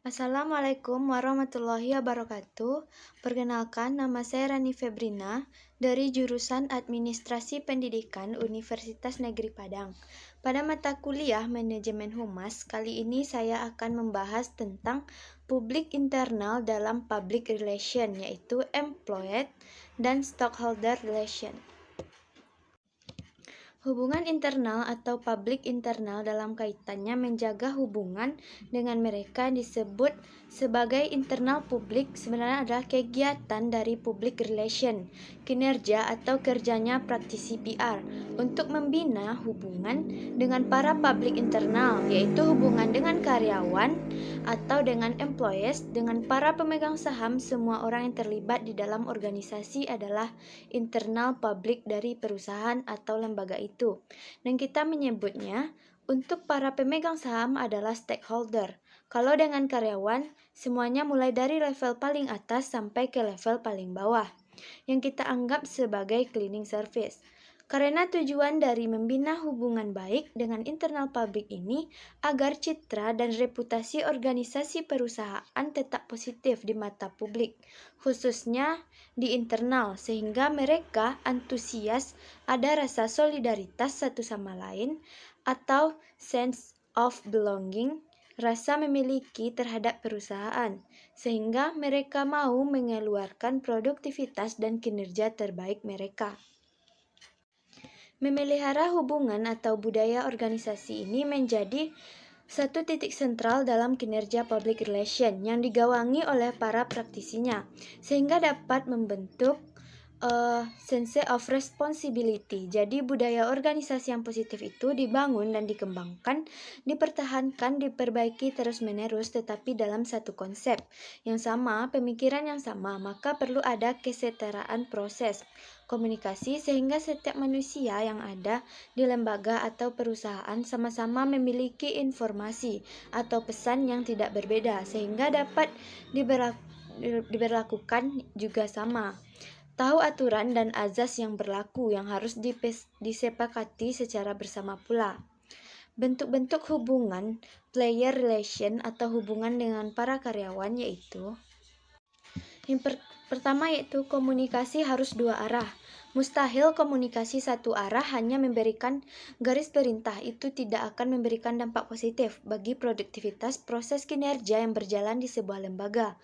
Assalamualaikum warahmatullahi wabarakatuh. Perkenalkan, nama saya Rani Febrina dari jurusan Administrasi Pendidikan Universitas Negeri Padang. Pada mata kuliah Manajemen Humas, kali ini saya akan membahas tentang publik internal dalam public relation, yaitu employee dan stockholder relation. Hubungan internal atau publik internal dalam kaitannya menjaga hubungan dengan mereka disebut sebagai internal publik, sebenarnya adalah kegiatan dari public relation, kinerja atau kerjanya praktisi PR untuk membina hubungan dengan para publik internal, yaitu hubungan dengan karyawan atau dengan employees, dengan para pemegang saham. Semua orang yang terlibat di dalam organisasi adalah internal publik dari perusahaan atau lembaga itu. Dan kita menyebutnya untuk para pemegang saham adalah stakeholder. Kalau dengan karyawan, semuanya mulai dari level paling atas sampai ke level paling bawah, yang kita anggap sebagai cleaning service. Karena tujuan dari membina hubungan baik dengan internal publik ini agar citra dan reputasi organisasi perusahaan tetap positif di mata publik, khususnya di internal, sehingga mereka antusias, ada rasa solidaritas satu sama lain atau sense of belonging, rasa memiliki terhadap perusahaan, sehingga mereka mau mengeluarkan produktivitas dan kinerja terbaik mereka. Memelihara hubungan atau budaya organisasi ini menjadi satu titik sentral dalam kinerja public relation yang digawangi oleh para praktisinya, sehingga dapat membentuk sense of responsibility. Jadi budaya organisasi yang positif itu dibangun dan dikembangkan, dipertahankan, diperbaiki terus-menerus, tetapi dalam satu konsep yang sama, pemikiran yang sama, maka perlu ada kesetaraan proses komunikasi sehingga setiap manusia yang ada di lembaga atau perusahaan sama-sama memiliki informasi atau pesan yang tidak berbeda, sehingga dapat diberlakukan juga sama. Tahu aturan dan azas yang berlaku yang harus disepakati secara bersama pula. Bentuk-bentuk hubungan player relation atau hubungan dengan para karyawan yaitu yang pertama yaitu komunikasi harus dua arah. Mustahil komunikasi satu arah hanya memberikan garis perintah, itu tidak akan memberikan dampak positif bagi produktivitas proses kinerja yang berjalan di sebuah lembaga.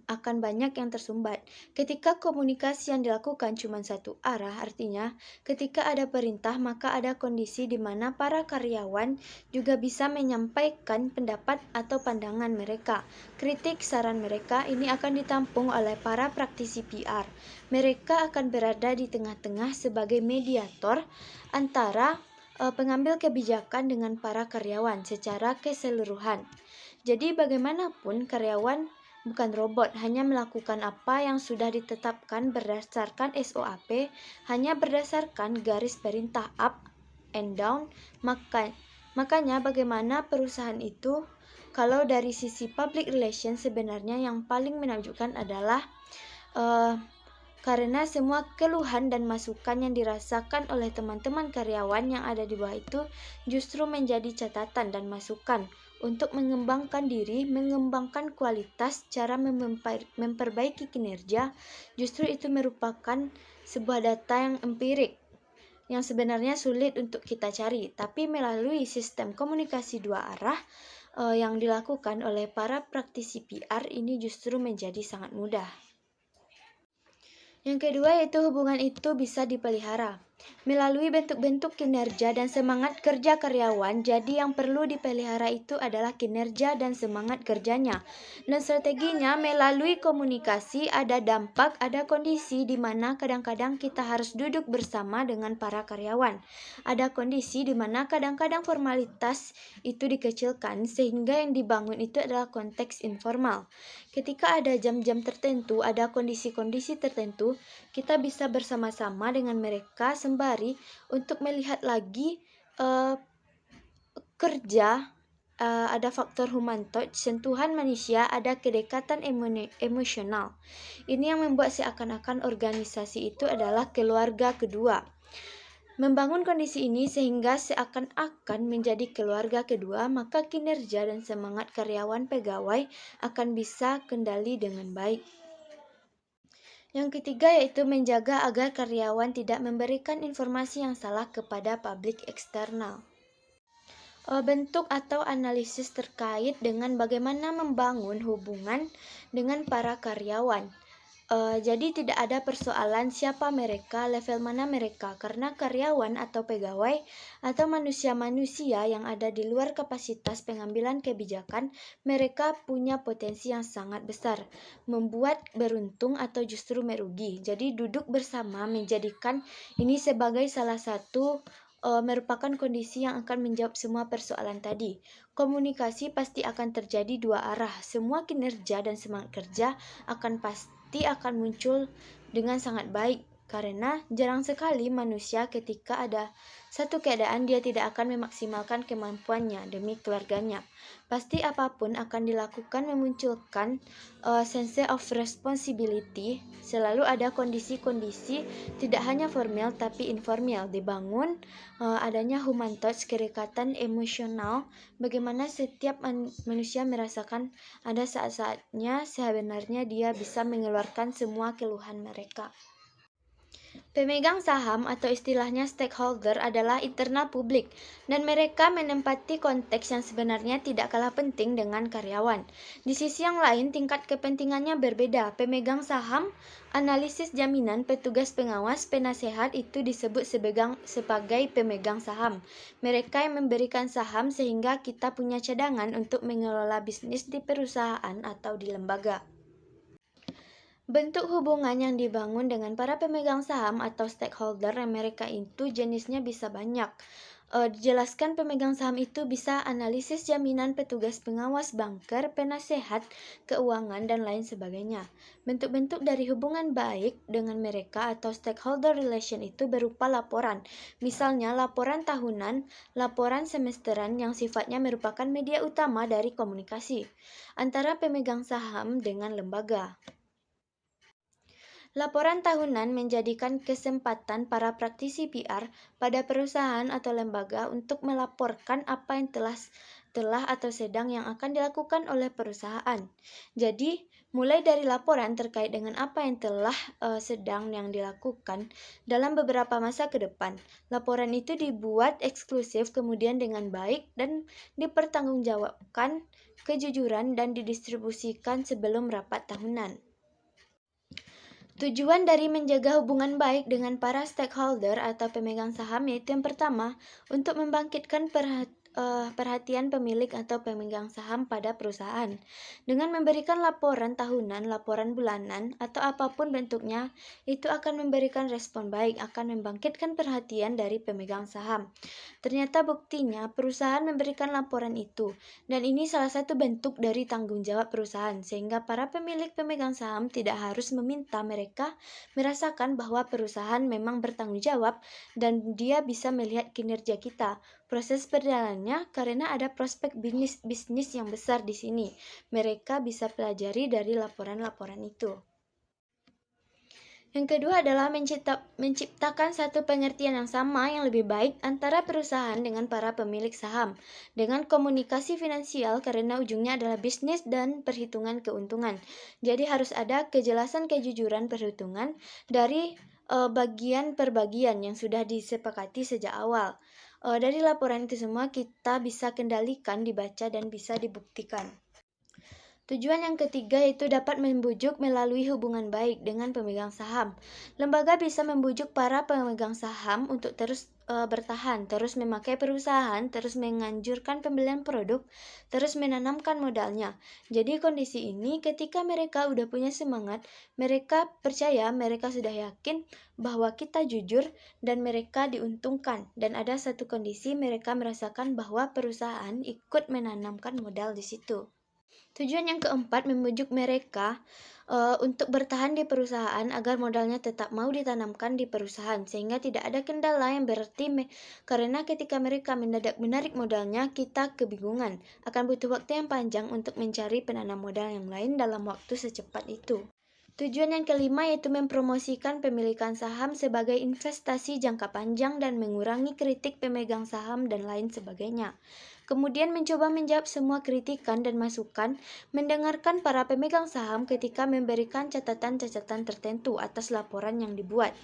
Akan banyak yang tersumbat. Ketika komunikasi yang dilakukan cuma satu arah, artinya ketika ada perintah maka ada kondisi di mana para karyawan juga bisa menyampaikan pendapat atau pandangan mereka. Kritik saran mereka ini akan ditampung oleh para praktisi PR. Mereka akan berada di tengah-tengah sebagai mediator antara pengambil kebijakan dengan para karyawan secara keseluruhan. Jadi bagaimanapun karyawan bukan robot, hanya melakukan apa yang sudah ditetapkan berdasarkan SOAP, hanya berdasarkan garis perintah up and down. Makanya bagaimana perusahaan itu, kalau dari sisi public relation sebenarnya yang paling menakjubkan adalah karena semua keluhan dan masukan yang dirasakan oleh teman-teman karyawan yang ada di bawah itu justru menjadi catatan dan masukan untuk mengembangkan diri, mengembangkan kualitas, cara memperbaiki kinerja. Justru itu merupakan sebuah data yang empirik yang sebenarnya sulit untuk kita cari, tapi melalui sistem komunikasi dua arah yang dilakukan oleh para praktisi PR ini justru menjadi sangat mudah. Yang kedua yaitu hubungan itu bisa dipelihara melalui bentuk-bentuk kinerja dan semangat kerja karyawan. Jadi yang perlu dipelihara itu adalah kinerja dan semangat kerjanya. Dan strateginya melalui komunikasi, ada dampak, ada kondisi di mana kadang-kadang kita harus duduk bersama dengan para karyawan. Ada kondisi di mana kadang-kadang formalitas itu dikecilkan sehingga yang dibangun itu adalah konteks informal. Ketika ada jam-jam tertentu, ada kondisi-kondisi tertentu, kita bisa bersama-sama dengan mereka sembari untuk melihat lagi kerja, ada faktor human touch, sentuhan manusia, ada kedekatan emosional. Ini yang membuat seakan-akan organisasi itu adalah keluarga kedua. Membangun kondisi ini sehingga seakan-akan menjadi keluarga kedua, maka kinerja dan semangat karyawan pegawai akan bisa kendali dengan baik. Yang ketiga yaitu menjaga agar karyawan tidak memberikan informasi yang salah kepada publik eksternal. Bentuk atau analisis terkait dengan bagaimana membangun hubungan dengan para karyawan. Jadi tidak ada persoalan siapa mereka, level mana mereka, karena karyawan atau pegawai atau manusia-manusia yang ada di luar kapasitas pengambilan kebijakan, mereka punya potensi yang sangat besar, membuat beruntung atau justru merugi. Jadi duduk bersama menjadikan ini sebagai salah satu merupakan kondisi yang akan menjawab semua persoalan tadi. Komunikasi pasti akan terjadi dua arah. Semua kinerja dan semangat kerja pasti akan muncul dengan sangat baik. Karena jarang sekali manusia ketika ada satu keadaan dia tidak akan memaksimalkan kemampuannya demi keluarganya. Pasti apapun akan dilakukan memunculkan sense of responsibility. Selalu ada kondisi-kondisi tidak hanya formal tapi informal dibangun adanya human touch, kedekatan emosional, bagaimana setiap manusia merasakan ada saat-saatnya sebenarnya dia bisa mengeluarkan semua keluhan mereka. Pemegang saham atau istilahnya stakeholder adalah internal publik dan mereka menempati konteks yang sebenarnya tidak kalah penting dengan karyawan. Di sisi yang lain, tingkat kepentingannya berbeda. Pemegang saham, analisis jaminan, petugas pengawas, penasehat itu disebut sebagai pemegang saham. Mereka yang memberikan saham sehingga kita punya cadangan untuk mengelola bisnis di perusahaan atau di lembaga. Bentuk hubungan yang dibangun dengan para pemegang saham atau stakeholder mereka itu jenisnya bisa banyak. Dijelaskan pemegang saham itu bisa analisis jaminan, petugas pengawas, banker, penasehat, keuangan, dan lain sebagainya. Bentuk-bentuk dari hubungan baik dengan mereka atau stakeholder relation itu berupa laporan. Misalnya laporan tahunan, laporan semesteran yang sifatnya merupakan media utama dari komunikasi antara pemegang saham dengan lembaga. Laporan tahunan menjadikan kesempatan para praktisi PR pada perusahaan atau lembaga untuk melaporkan apa yang telah atau sedang yang akan dilakukan oleh perusahaan. Jadi, mulai dari laporan terkait dengan apa yang telah sedang yang dilakukan dalam beberapa masa ke depan. Laporan itu dibuat eksklusif kemudian dengan baik dan dipertanggungjawabkan kejujuran dan didistribusikan sebelum rapat tahunan. Tujuan dari menjaga hubungan baik dengan para stakeholder atau pemegang saham yaitu yang pertama, untuk membangkitkan perhatian pemilik atau pemegang saham pada perusahaan. Dengan memberikan laporan tahunan, laporan bulanan, atau apapun bentuknya, itu akan memberikan respon baik, akan membangkitkan perhatian dari pemegang saham. Ternyata buktinya perusahaan memberikan laporan itu, dan ini salah satu bentuk dari tanggung jawab perusahaan, sehingga para pemilik pemegang saham tidak harus meminta mereka merasakan bahwa perusahaan memang bertanggung jawab dan dia bisa melihat kinerja kita. Proses berjalannya karena ada prospek bisnis yang besar di sini. Mereka bisa pelajari dari laporan-laporan itu. Yang kedua adalah menciptakan satu pengertian yang sama yang lebih baik antara perusahaan dengan para pemilik saham dengan komunikasi finansial karena ujungnya adalah bisnis dan perhitungan keuntungan. Jadi harus ada kejelasan kejujuran perhitungan dari bagian per bagian yang sudah disepakati sejak awal. Dari laporan itu semua kita bisa kendalikan, dibaca, dan bisa dibuktikan. Tujuan yang ketiga yaitu dapat membujuk melalui hubungan baik dengan pemegang saham. Lembaga bisa membujuk para pemegang saham untuk terus bertahan, terus memakai perusahaan, terus menganjurkan pembelian produk, terus menanamkan modalnya. Jadi kondisi ini ketika mereka udah punya semangat, mereka percaya, mereka sudah yakin bahwa kita jujur dan mereka diuntungkan. Dan ada satu kondisi mereka merasakan bahwa perusahaan ikut menanamkan modal di situ. Tujuan yang keempat, membujuk mereka untuk bertahan di perusahaan agar modalnya tetap mau ditanamkan di perusahaan sehingga tidak ada kendala yang berarti karena ketika mereka mendadak menarik modalnya kita kebingungan, akan butuh waktu yang panjang untuk mencari penanam modal yang lain dalam waktu secepat itu. Tujuan yang kelima yaitu mempromosikan pemilikan saham sebagai investasi jangka panjang dan mengurangi kritik pemegang saham dan lain sebagainya. Kemudian mencoba menjawab semua kritikan dan masukan, mendengarkan para pemegang saham ketika memberikan catatan-catatan tertentu atas laporan yang dibuat.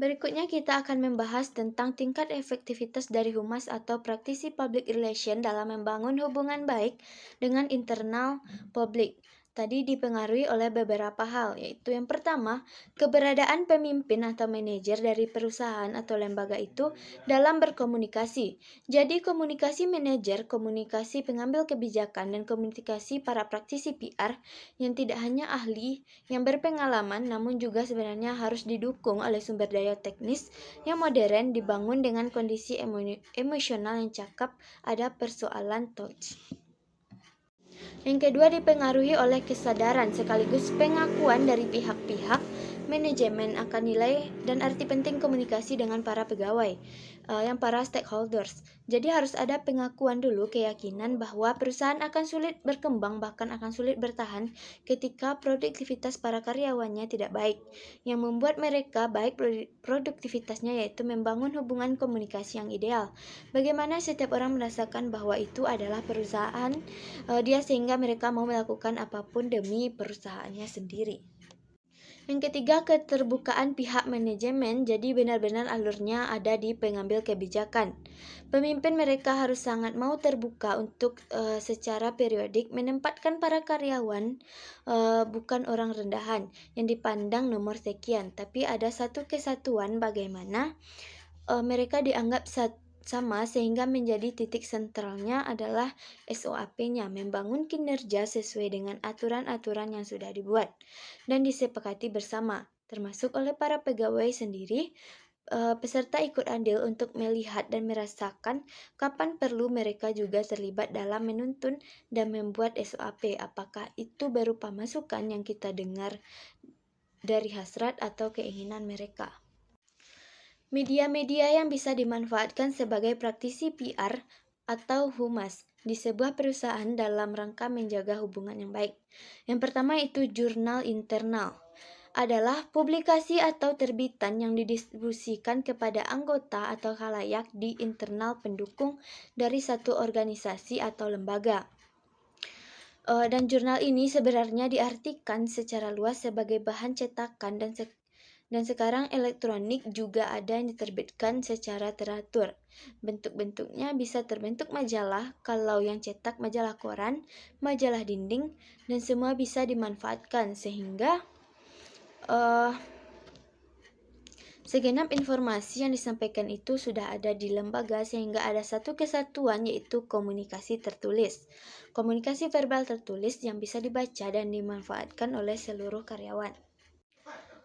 Berikutnya kita akan membahas tentang tingkat efektivitas dari humas atau praktisi public relation dalam membangun hubungan baik dengan internal publik. Tadi dipengaruhi oleh beberapa hal, yaitu yang pertama, keberadaan pemimpin atau manajer dari perusahaan atau lembaga itu dalam berkomunikasi. Jadi komunikasi manajer, komunikasi pengambil kebijakan, dan komunikasi para praktisi PR yang tidak hanya ahli yang berpengalaman namun juga sebenarnya harus didukung oleh sumber daya teknis yang modern dibangun dengan kondisi emosional yang cakep, ada persoalan touch. Yang kedua dipengaruhi oleh kesadaran sekaligus pengakuan dari pihak-pihak manajemen akan nilai dan arti penting komunikasi dengan para pegawai, yang para stakeholders. Jadi harus ada pengakuan dulu, keyakinan bahwa perusahaan akan sulit berkembang bahkan akan sulit bertahan ketika produktivitas para karyawannya tidak baik. Yang membuat mereka baik produktivitasnya yaitu membangun hubungan komunikasi yang ideal. Bagaimana setiap orang merasakan bahwa itu adalah perusahaan dia sehingga mereka mau melakukan apapun demi perusahaannya sendiri. Yang ketiga, keterbukaan pihak manajemen, jadi benar-benar alurnya ada di pengambil kebijakan. Pemimpin mereka harus sangat mau terbuka untuk secara periodik menempatkan para karyawan bukan orang rendahan yang dipandang nomor sekian, tapi ada satu kesatuan bagaimana mereka dianggap sama sehingga menjadi titik sentralnya adalah SOAP-nya, membangun kinerja sesuai dengan aturan-aturan yang sudah dibuat dan disepakati bersama, termasuk oleh para pegawai sendiri. Peserta ikut andil untuk melihat dan merasakan kapan perlu mereka juga terlibat dalam menuntun dan membuat SOAP, apakah itu berupa masukan yang kita dengar dari hasrat atau keinginan mereka. Media-media yang bisa dimanfaatkan sebagai praktisi PR atau humas di sebuah perusahaan dalam rangka menjaga hubungan yang baik. Yang pertama itu jurnal internal. Adalah publikasi atau terbitan yang didistribusikan kepada anggota atau khalayak di internal pendukung dari satu organisasi atau lembaga. Dan jurnal ini sebenarnya diartikan secara luas sebagai bahan cetakan dan sekarang elektronik juga ada yang diterbitkan secara teratur. Bentuk-bentuknya bisa terbentuk majalah, kalau yang cetak majalah koran, majalah dinding, dan semua bisa dimanfaatkan sehingga segenap informasi yang disampaikan itu sudah ada di lembaga sehingga ada satu kesatuan yaitu komunikasi tertulis. Komunikasi verbal tertulis yang bisa dibaca dan dimanfaatkan oleh seluruh karyawan.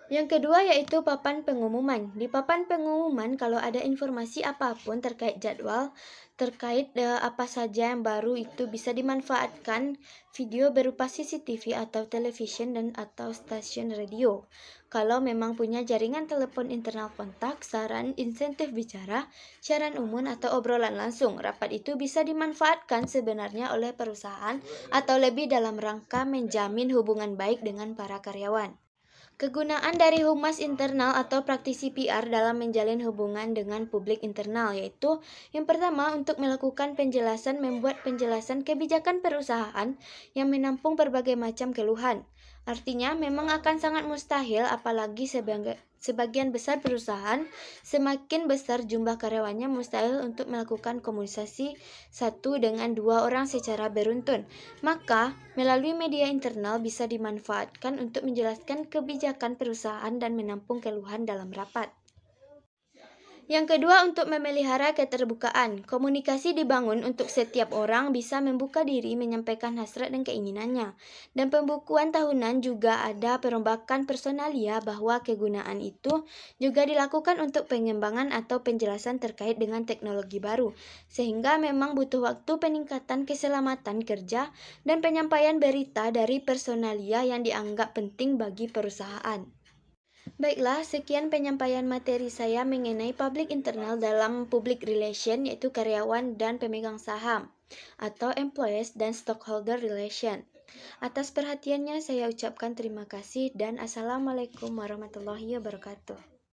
Yang kedua yaitu papan pengumuman. Di papan pengumuman kalau ada informasi apapun terkait jadwal, terkait apa saja yang baru itu bisa dimanfaatkan video berupa CCTV atau television dan atau stasiun radio. Kalau memang punya jaringan telepon internal kontak, saran, insentif bicara, siaran umum atau obrolan langsung, rapat itu bisa dimanfaatkan sebenarnya oleh perusahaan atau lebih dalam rangka menjamin hubungan baik dengan para karyawan. Kegunaan dari humas internal atau praktisi PR dalam menjalin hubungan dengan publik internal yaitu yang pertama untuk melakukan penjelasan, membuat penjelasan kebijakan perusahaan yang menampung berbagai macam keluhan. Artinya memang akan sangat mustahil apalagi sebagian besar perusahaan semakin besar jumlah karyawannya mustahil untuk melakukan komunikasi satu dengan dua orang secara beruntun. Maka melalui media internal bisa dimanfaatkan untuk menjelaskan kebijakan perusahaan dan menampung keluhan dalam rapat. Yang kedua, untuk memelihara keterbukaan. Komunikasi dibangun untuk setiap orang bisa membuka diri menyampaikan hasrat dan keinginannya. Dan pembukuan tahunan juga ada perombakan personalia bahwa kegunaan itu juga dilakukan untuk pengembangan atau penjelasan terkait dengan teknologi baru. Sehingga memang butuh waktu peningkatan keselamatan kerja dan penyampaian berita dari personalia yang dianggap penting bagi perusahaan. Baiklah, sekian penyampaian materi saya mengenai public internal dalam public relation yaitu karyawan dan pemegang saham atau employees dan stockholder relation. Atas perhatiannya saya ucapkan terima kasih dan assalamualaikum warahmatullahi wabarakatuh.